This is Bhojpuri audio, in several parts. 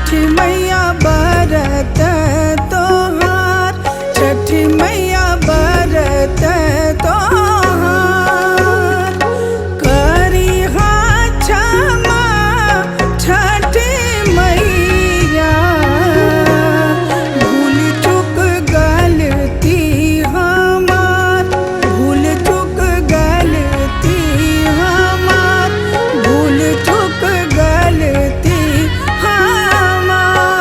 छठी मैया बरत तोहार, छठी मैया बरत तोहार। करी हा क्षमा छठी मैया, भूल चूक गलती हमार, भूल चूक गलती हमार, भूल चूक गलती हमार।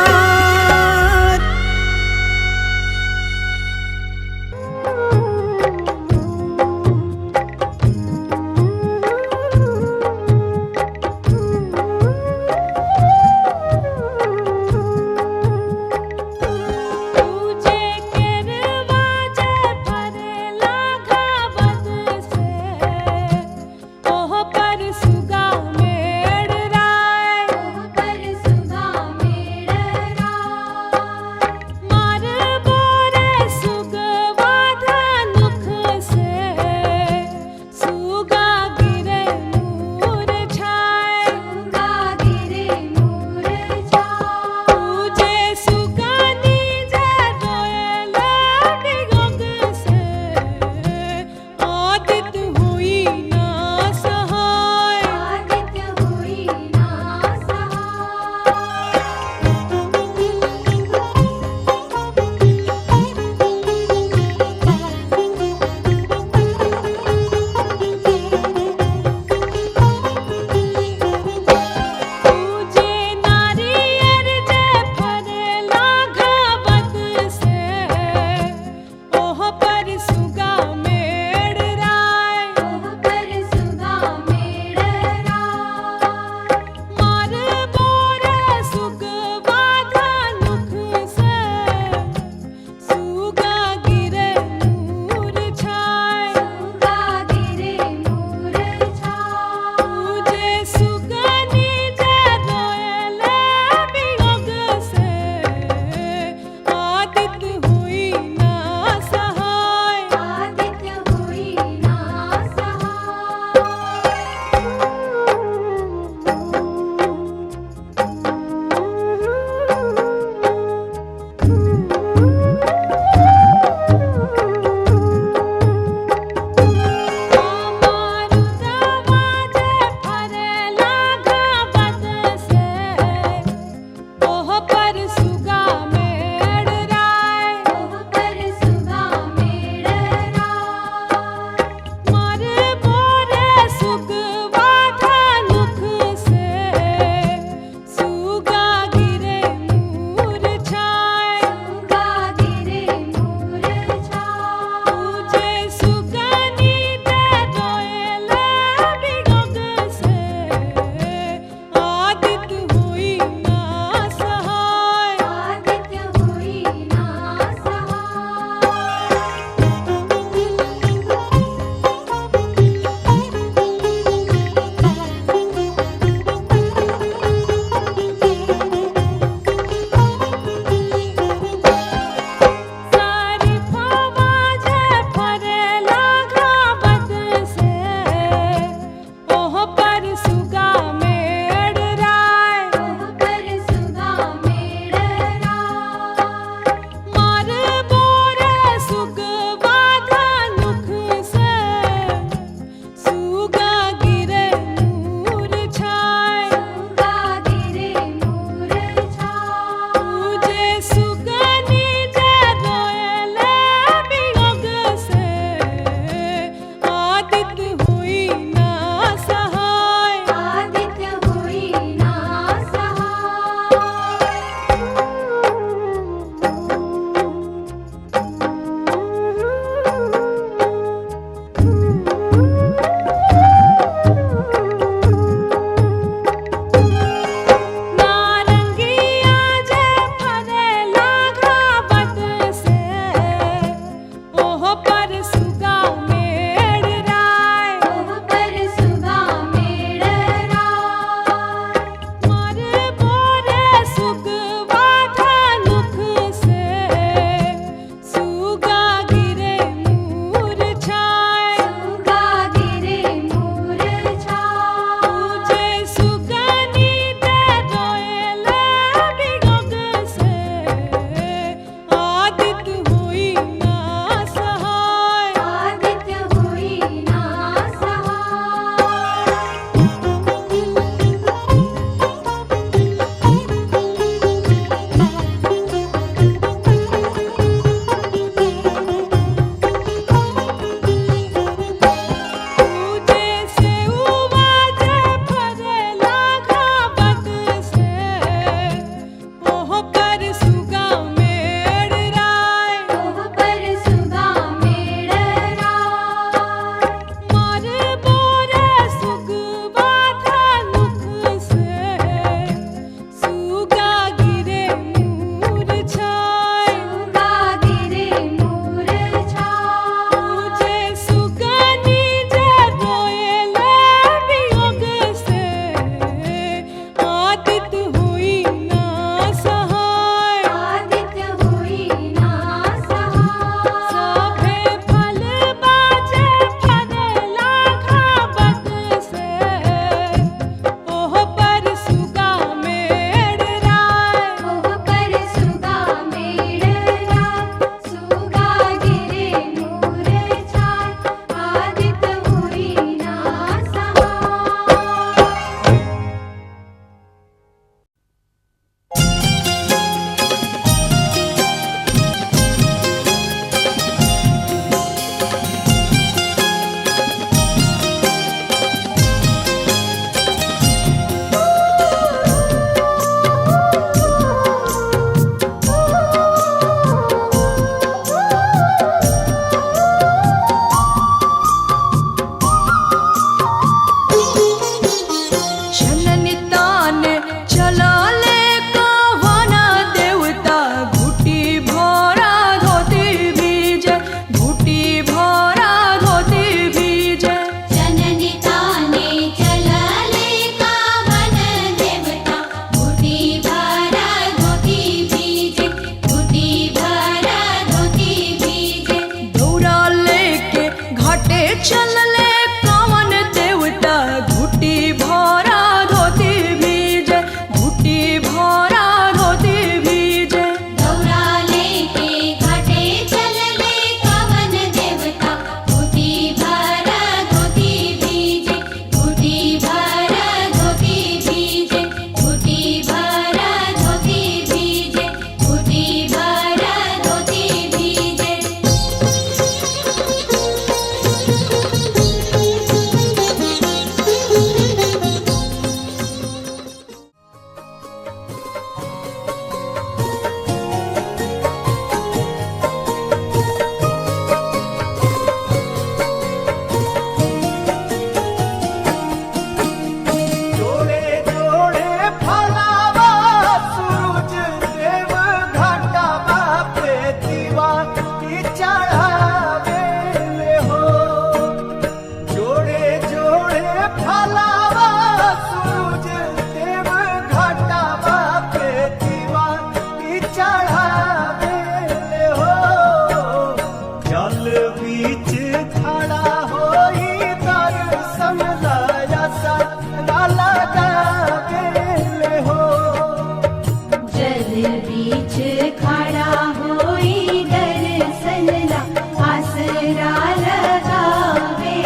बीच खड़ा होई दर्शन ला आसरा लगावे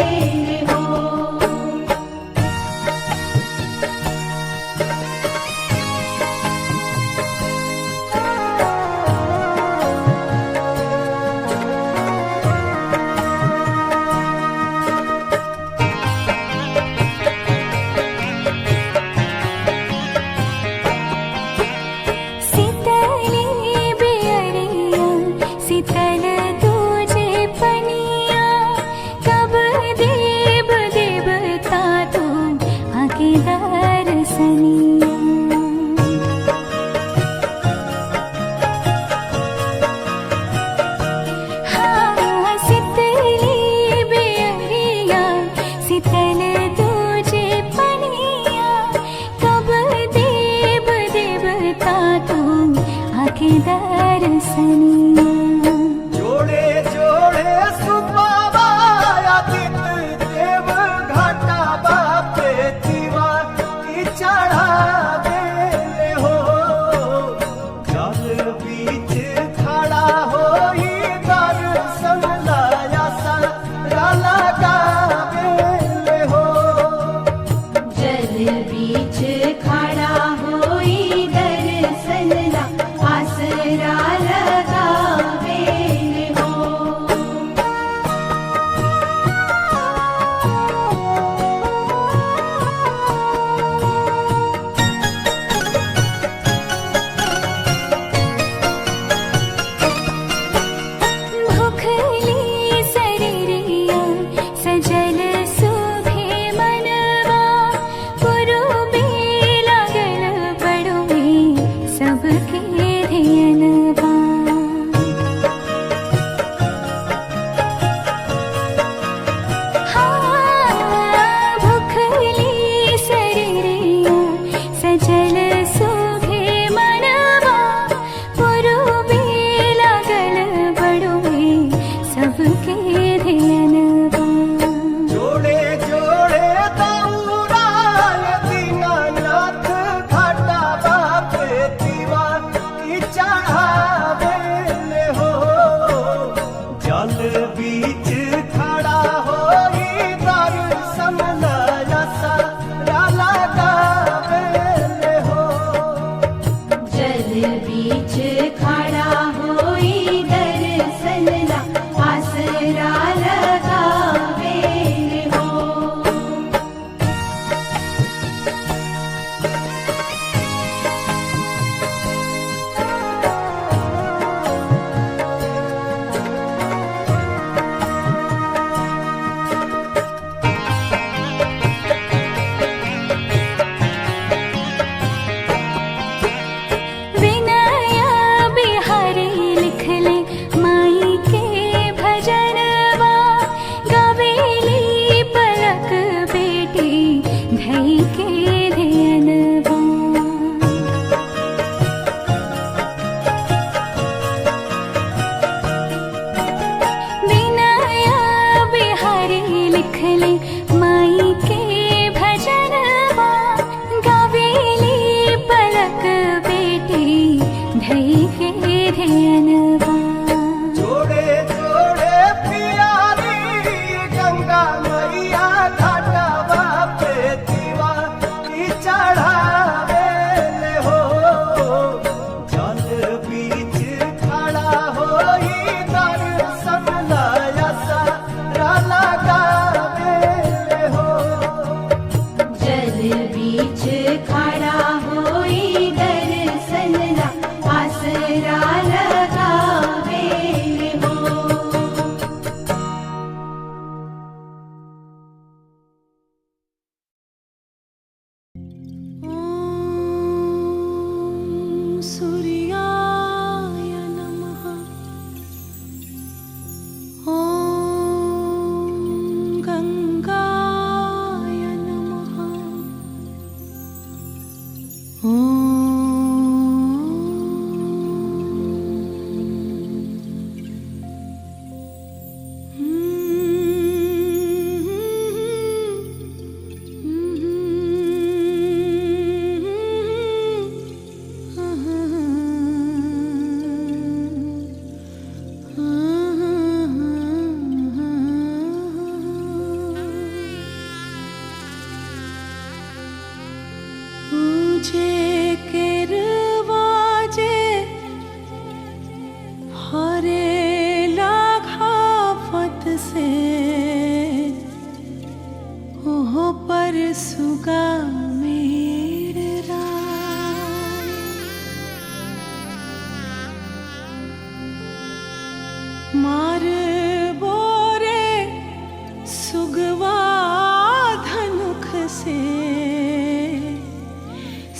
हो। जोड़े जोड़े सुबाबा आदित्य देव घाटा बापे दीवा की चढ़ावे हो। जल बीच खड़ा होई दर्शन लाया सारा लगावे हो। जल बीच खड़ा होई दर्शन ला आसरा लगावे हो। भूखली शरीरिया सजल सुभे मनवा पुरुबे लागल पड़ुवे सबके धियनवा। भूखली शरीरिया सजल सुभे मनवा पुरुबे लागल पड़ुवे सबके धियनवा। जोड़े जोड़े दौड़ाय दीनानाथ घाटा बापे दीवा की चढ़ावे हो। जल बीच खड़ा होई दर्शन लाया सारा लगावे हो। जल बीच खड़ा होई दर्शन ला आसरा लगावे हो। विनया बिहारी लिखले माई के भजनवा गवेली पलक बेटी धई के धियनवा। विनया बिहारी लिखले माई के भजनवा गवेली पलक बेटी धई के धियनवा। जोड़े जोड़े पियारी गंगा मैया घाटा बापे दीवा की चढ़ावे हो। जल बीच खड़ा होई दर्शन लाया सारा लगावे हो। जल बीच खड़ा होई दर्शन ला आसरा लगावे हो। सूर्याय नमः। ॐ गंगाय नमः। ॐ मार बोरे सुगवा धनुख से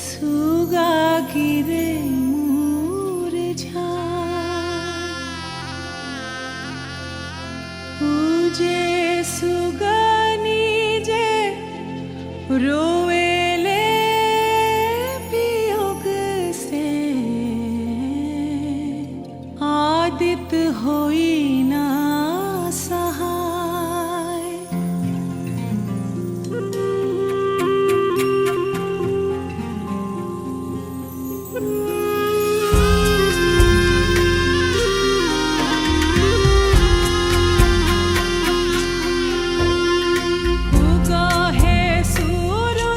सुगा गिरे मुरझाए पूजे सुगनी जे रोवेले वियोग से आदित होई ना सहाय उगा है सूरज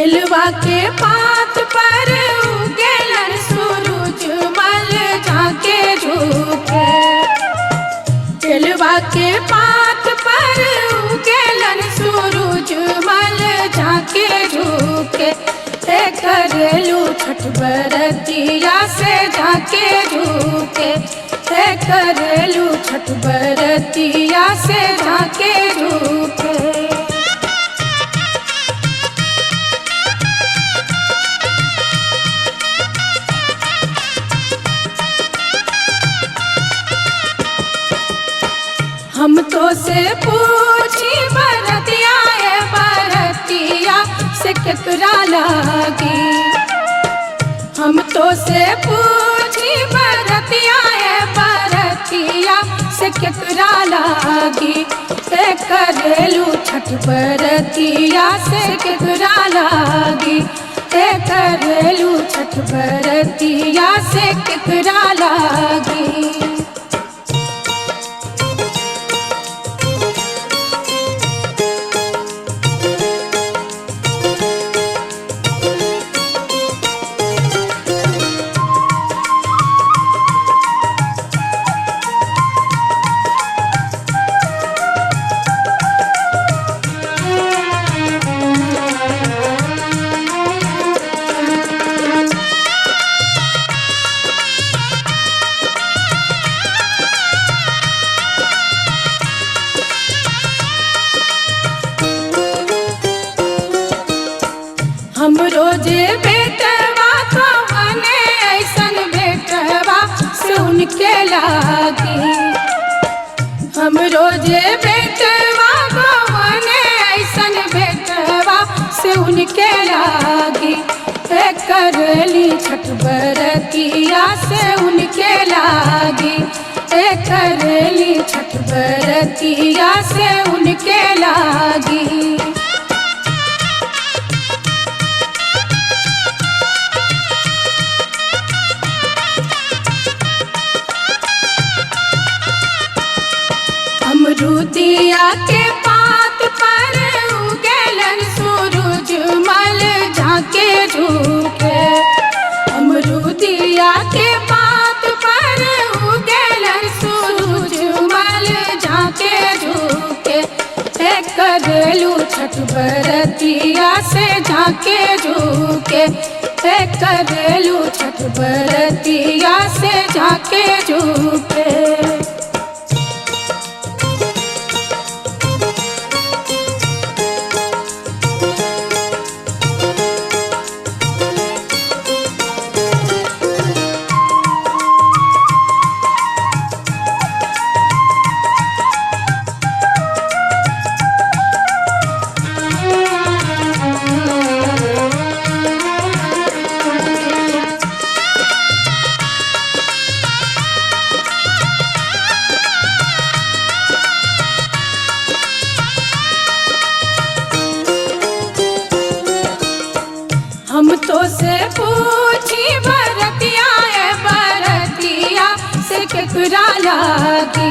केलवा के पात पर उगेलन सूरज मल झाके झुके। केलवा के पात पर उगेलन सूरज मल झाके झुके। करेलू छठ बरतिया से झाके झुके। करेलू छठ बरतिया से झाके झुके। हम तो से पूछी बरतिया है बरतिया से केकरा लागी। हम तो से पूछी बरतिया है बरतिया से केकरा लागी। करेलू छठ बरतिया से केकरा लागी। करेलू छठ बरतिया से केकरा लागी। हम रोजे बेटवा तो मने ऐसन बेटवा से उनके लागी। हम रोजे बेटवा तो मने ऐसन बेटवा से उनके लागी। करली छठ बरतिया से उनके लागी। करली छठ बरतिया से उनके लागी। अमरूदिया के पात पर उगेलन सूरज मल झाके झुके। अमरूदिया के पात पर उगेलन सूरज मल झाके झुके। करेलू छठ बरतिया से झाके झुके। करेलू छठ बरतिया से झाके झुके। हम तो से पूछी बरतिया है बरतिया से केकरा लागी।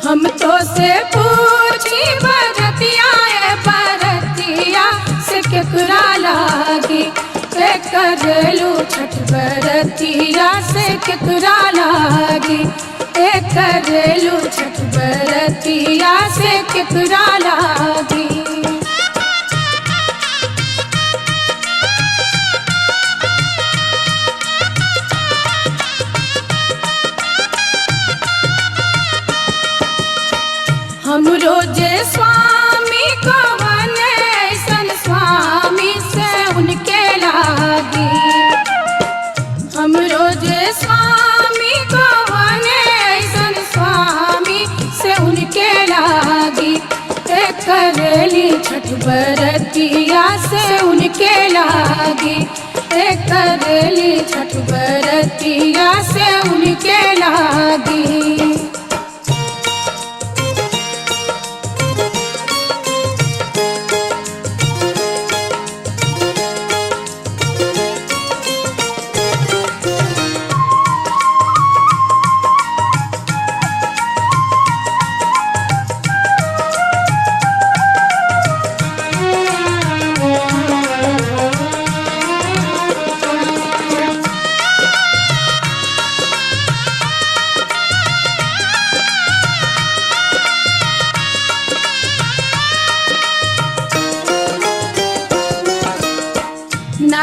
हम तो से पूछी बरतिया है बरतिया से केकरा लागी। करेलू छठ बरतिया से केकरा लागी। करेलू छठ बरतिया से केकरा लागी। हम रोजे स्वामी को बने ऐसन स्वामी से उनके लागी। हम रोजे स्वामी को बने ऐसन स्वामी से उनके लागी। करली छठ बरतिया से उनके लागी। करली छठ बरतिया से उनके लागी।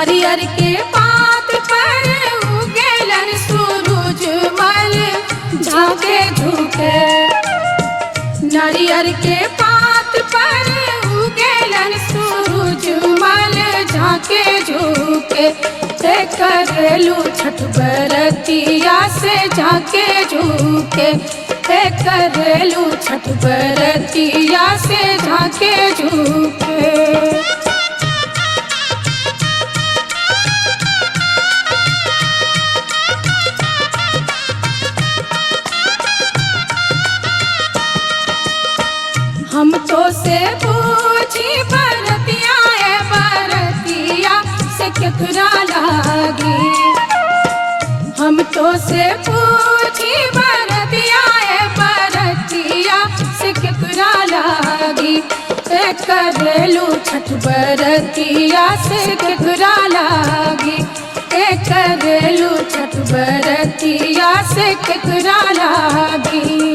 नारियर के पात पर उगेलन सूरज मल झाके झुके। नारियर के पात पर उगेलन सूरज मल झाके झुके। ते करेलू छठ बरतिया से झाके झुके। ते करेलू छठ बरतिया से झाके झुके। हम तो से पूछी बरतिया है बरतिया से केकरा लागी। हम तो से पूछी बरतिया है बरतिया से केकरा लागी। ते करेलू छठ बरतिया से केकरा लागी। ते करेलू छठ बरतिया से केकरा लागी।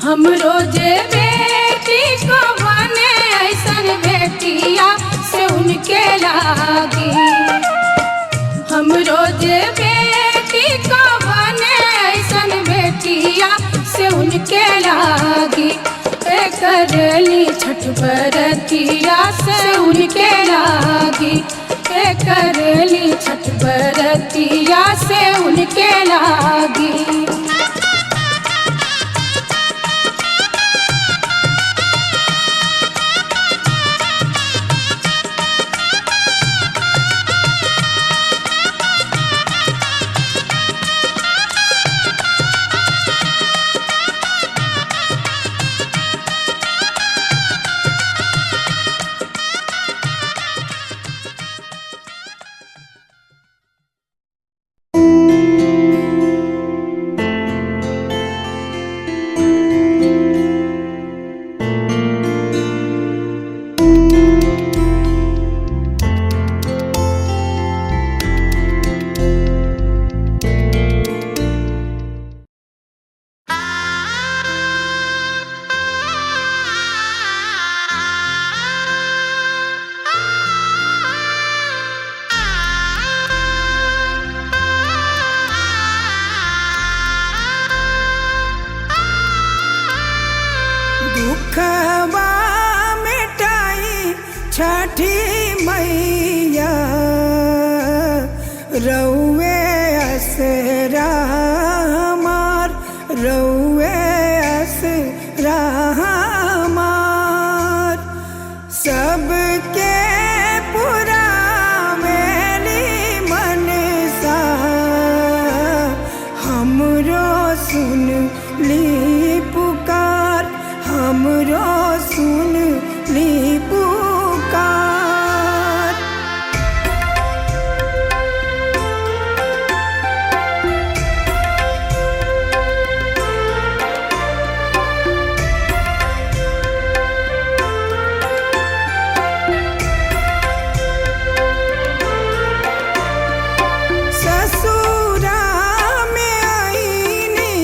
हम रोजे बेटी को बने ऐसन बेटिया से उनके लागी। हम रोजे बेटी को बने ऐसन बेटिया से उनके लागी। ते करेली छठ बरतिया से उनके लागी। ते करेली छठ बरतिया से उनके लागी। दुखवा मिटाई छठी मैया रउए असरा हमार रउए असरा हमार सबके पुरावेली मनसा हमरो सुन ली पुकार हमरो सुन ली पुकार। ससुरा में आईनी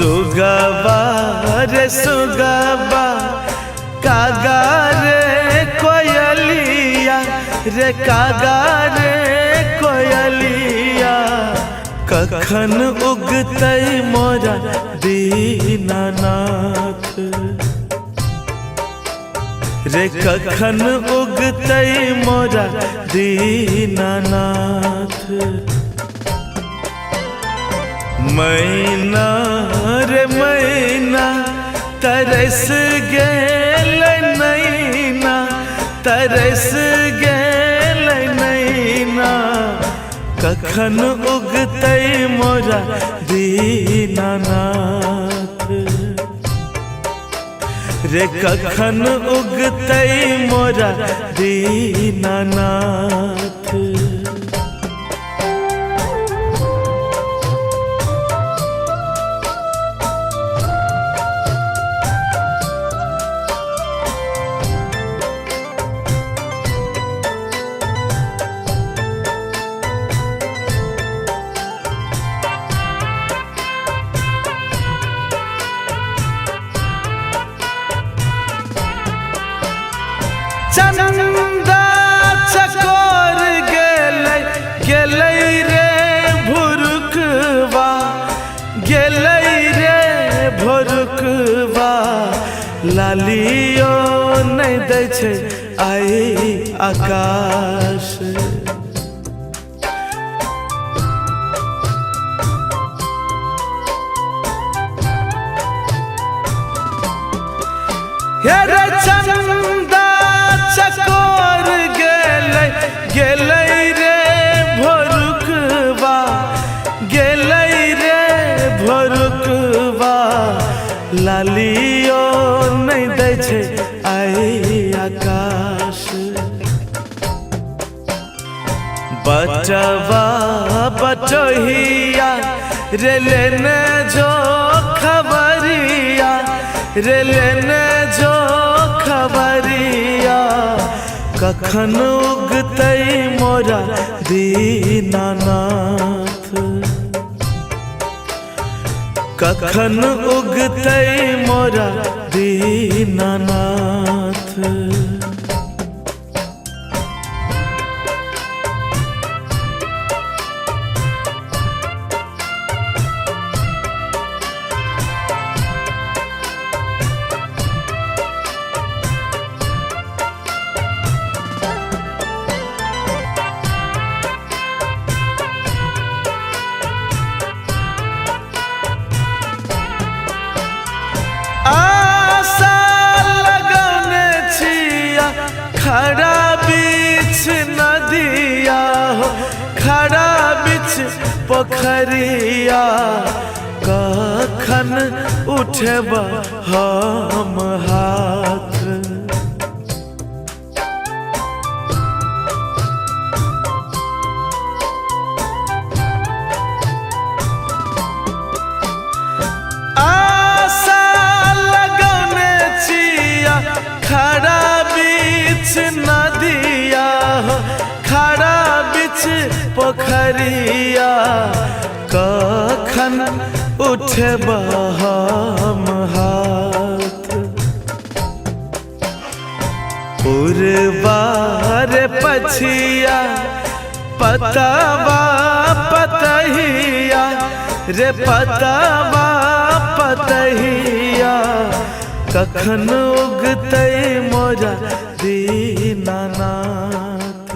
सुगबा रे सुगबा कागा रे कोयलिया रे कागा रे कोयलिया कखन उगतै मोरा दीनानाथ रे कखन उगतै मोरा दीनानाथ मैना रे मैना तरस गेल नैना तरस गेल नैना कखन उगतै मोरा दीनानाथ रे कखन उगतै मोरा दीनानाथ चंदा चकोर गेलै गेलै रे भुरुकवा गेलै रे भुरुकवा लालियो नहीं दै छै आइ आकाश हे रे चंदा चकोर गेलै गेलै रे भोरुकवा गेलै रे भोरुकवा लालियो नहीं दै छै आइ आकाश बचवा बटोहिया रे लेने जो खबरिया रे लेने जो खबरिया कखन उगतै मोरा दीनानाथ कखन उगतै मोरा दीनानाथ खड़ा बीच नदिया हो खड़ा बीच पोखरिया कखन उठब हम हाथ आशा लगौने छिया खड़ा नदिया हो खड़ा बीच पोखरिया कखन उठब हम हाथ उड़बार पछिया पतवा पतहिया रे पतवा पतहिया कखन उगतै मोरा दीनानाथ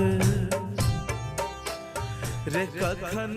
रे कखन